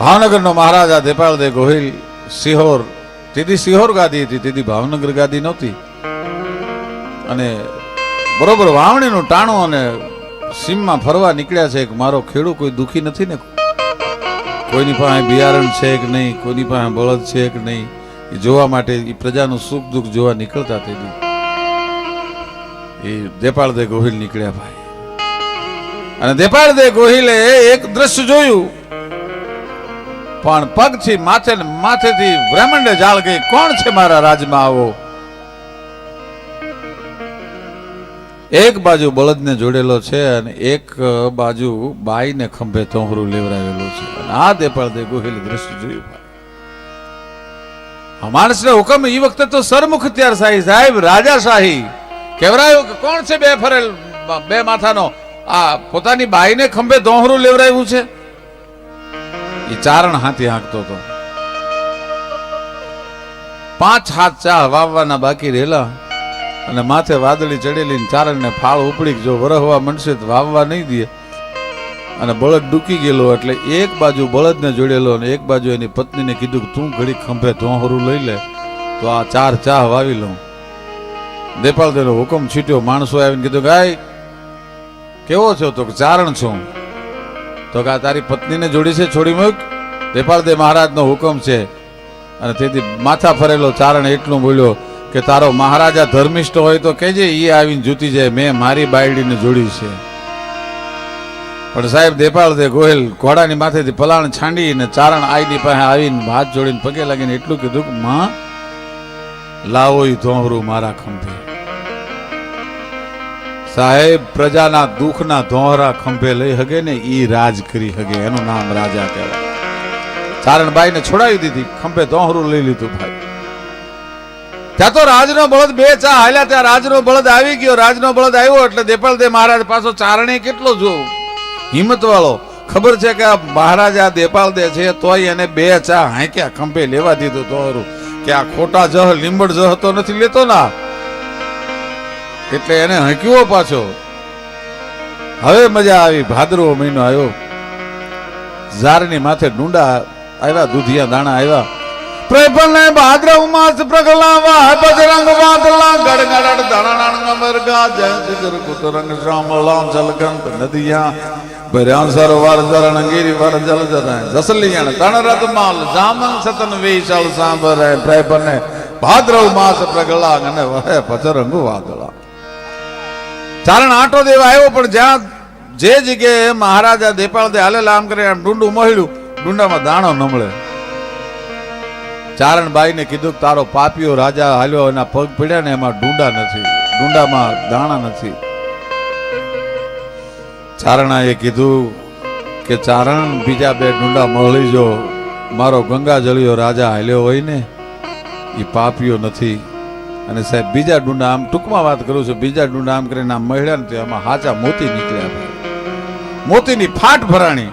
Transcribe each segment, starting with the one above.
ભાવનગરનો મહારાજા દેપાળદે ગોહિલ સિહોર, તેથી સિહોર ગાદી હતી, તેથી ભાવનગર ગાદી નહોતી. અને બરોબર વાવણીનું ટાણું અને સીમમાં ફરવા નીકળ્યા છે કે મારો ખેડૂત કોઈ દુખી નથી ને, કોઈની પાસે બિયારણ છે કે નહીં, કોઈની પાસે બળદ છે કે નહીં, એ જોવા માટે એ પ્રજાનું સુખ દુઃખ જોવા નીકળતા. તેથી એ દેપાળદે ગોહિલ નીકળ્યા ભાઈ. અને દેપાળદે ગોહિલે એક દ્રશ્ય જોયું, પણ પગથી માથે ને માથેથી બ્રહ્માંડે જાળ ગઈ, કોણ છે મારા રાજમાં આવો? એક બાજુ બળદને જોડેલો છે અને એક બાજુ બાઈને ખંભે તોહરું લેવરાવેલું છે. અને આ દેપાળદે ગોહિલ દ્રશ્ય જોયું. માણસને હુકમ એ વખતે તો સરમુખ ત્યાર સાહેબ રાજાશાહી કેવરાયું કે કોણ છે બે ફરેલ બે માથાનો, આ પોતાની બાઈને ખંભે દોહરું લેવરાવ્યું છે. એ ચારણ હાથી હાંકતો હતો. 5 હાથ ચા વાવવાના બાકી રહેલા અને માથે વાદળી ચડેલી ચારણને ફાળ ઉપડી, જો વરહવા મનશે તો વાવવા નહીં દે. અને બળદ ડૂકી ગયેલો એટલે એક બાજુ બળદને જોડેલો અને એક બાજુ એની પત્નીને કીધું કે તું ઘડી ખંભે ધોહરું લઈ લે તો આ 4 ચા વાવી લઉં. દેપાળદેનો હુકમ છૂટ્યો. માણસો આવીને કીધું કે કેવો છો? તો ચારણ છું. તો કે આ તારી પત્નીને જોડી છે, છોડી મૂક. દેપાળદે મહારાજનો હુકમ છે. અને તેથી માથા ફરેલો ચારણ એટલું બોલ્યો કે તારો મહારાજા ધર્મિષ્ઠ હોય તો કહેજે, એ આવીને જૂતી જાય, મેં મારી બાયડીને જોડી છે. પણ સાહેબ દેપાળદે ગોહિલ ઘોડાની માથેથી પલાણ છાંડી અને ચારણ આઈની પાસે આવીને હાથ જોડીને પગે લાગીને એટલું કીધું કે માં લાવો ઈ ધોહરું મારા ખંભે. સાહેબ પ્રજાના દુઃખના ધોહરા ખંભે લઈ હગે ને ઈ રાજ કરી હગે, એનું નામ રાજા કહેવાય. ચારણબાઈને છોડાવી દીધી, ખંભે ધોહરું લઈ લીધું ભાઈ. ત્યાં તો રાજનો બળદ 2 ચા હાલ્યા, ત્યાં રાજનો બળદ આવી ગયો. રાજનો બળદ આવ્યો એટલે દેપાળદે મહારાજ પાછો ચારણે કેટલો જો હિંમત વાળો, ખબર છે કે આ મહારાજા દેપાળદે છે તોય એને 2 ચા હાંક્યા, ખંભે લેવા દીધું ધોહરું. કે આ ખોટા જહ લીંબડ જહ તો નથી લેતો ના, એટલે એને હંક્યો પાછો. હવે મજા આવી. ભાદરવો મહિનો આવ્યો, ઝારની માથે ડુંડા આવ્યા, દૂધિયા દાણા આવ્યા. પ્રભને ભાદ્રવ માસ પ્રગલાવા બજરંગ વાદલા ગડગડ દાણા મરગા જય જર કુતરંગ શ્યામલા જલગંત નદિયા ભર્યા સરોવર ચરણ ગીરી વર જલ જરા જસલિયણ તણરત માલ જામન સતન વેશાલ સાંભરે. પ્રભને ભાદ્રવ માસ પ્રગલા અને વહે બજરંગ વાદલા. ચારણ આટો દેવા આવ્યો, પણ જ્યાં જે જગ્યાએ મહારાજા દેપાળદે હાલેલા આમ કરે આમ ડુંડું મોહ્યું, ડુંડામાં દાણો ન મળે. ચારણબાઈને કીધું તારો પાપીઓ રાજા હાલ્યો, એના પગ પડ્યા ને એમાં ડુંડા નથી, ડુંડામાં દાણા નથી. ચારણાએ કીધું કે ચારણ બીજા 2 ડુંડા મળી જો, મારો ગંગા જળિયો રાજા હાલ્યો હોય ને એ પાપીઓ નથી. અને સાહેબ બીજા ડુંડા, આમ ટૂંકમાં વાત કરું છું, બીજા ડુંડા આમ કરીને આમ મળ્યા ને એમાં હાચા મોતી નીકળ્યા. મોતીની ફાટ ભરાણી,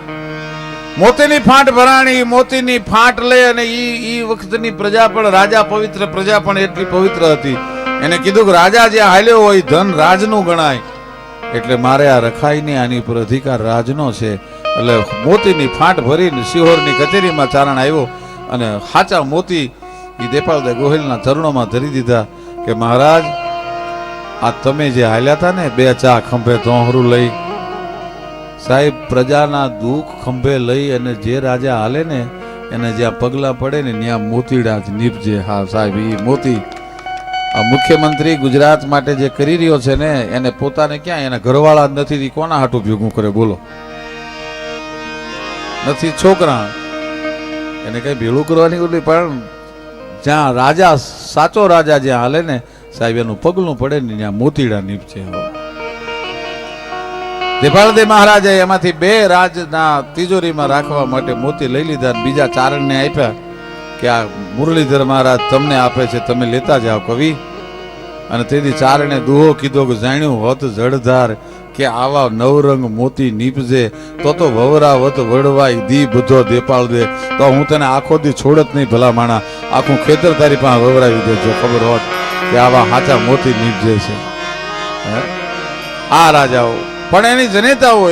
મોતીની ફાટ ભરાણી, મોતીની ફાટ લઈ અને ઈ વખતની પ્રજા પણ, રાજા પવિત્ર, પ્રજા પણ એટલી પવિત્ર હતી. એને કીધું કે રાજા જ્યાં હાલ્યો હોય ધન રાજનું ગણાય, એટલે મારે આ રખાય નહીં, આની ઉપર અધિકાર રાજનો છે. એટલે મોતીની ફાટ ભરીને સિહોરની કચેરીમાં ચારણ આવ્યો અને હાચા મોતી એ દેપાળદે ગોહિલના ચરણોમાં ધરી દીધા કે મહારાજ આ તમે જે હાલ્યા હતા ને 2 ચા ખંભે ધોહરું લઈ, સાહેબ પ્રજાના દુઃખ ખંભે લઈ અને જે રાજા હાલે ને એને જ્યાં પગલા પડે ને ત્યાં મોતીડા જ નીપજે. હા સાહેબ, એ મોતી આ મુખ્યમંત્રી ગુજરાત માટે જે કરી રહ્યો છે ને એને પોતાને ક્યાં, એના ઘરવાળા જ નથી, કોના હાટું ભેગું કરે બોલો? નથી છોકરા, એને કઈ ભેળું કરવાની ઓલી, પણ જ્યાં રાજા, સાચો રાજા જ્યાં હાલે ને સાહેબ એનું પગલું પડે ને ત્યાં મોતીડા નીપજે. દેપાળદે મહારાજે એમાંથી 2 રાજના તિજોરીમાં રાખવા માટે મોતી લઈ લીધા, બીજા ચારણને આપ્યા કે આ મુરલીધર મહારાજ તમને આપે છે, તમે લેતા જાઓ કવિ. અને તેથી ચારણે દુહો કીધો કે જાણ્યું હોત જળધાર કે આવા નવરંગ મોતી નીપજે તો વવરાવત વડવાય દી બધો દેપાળદે. તો હું તને આખો દી છોડત નહીં ભલા માણા, આખું ખેતર તારી પાસે વવરાવી દે જો ખબર હોત કે આવા હાચા મોતી નીપજે છે. આ રાજાઓ પણ એની જનેતાઓ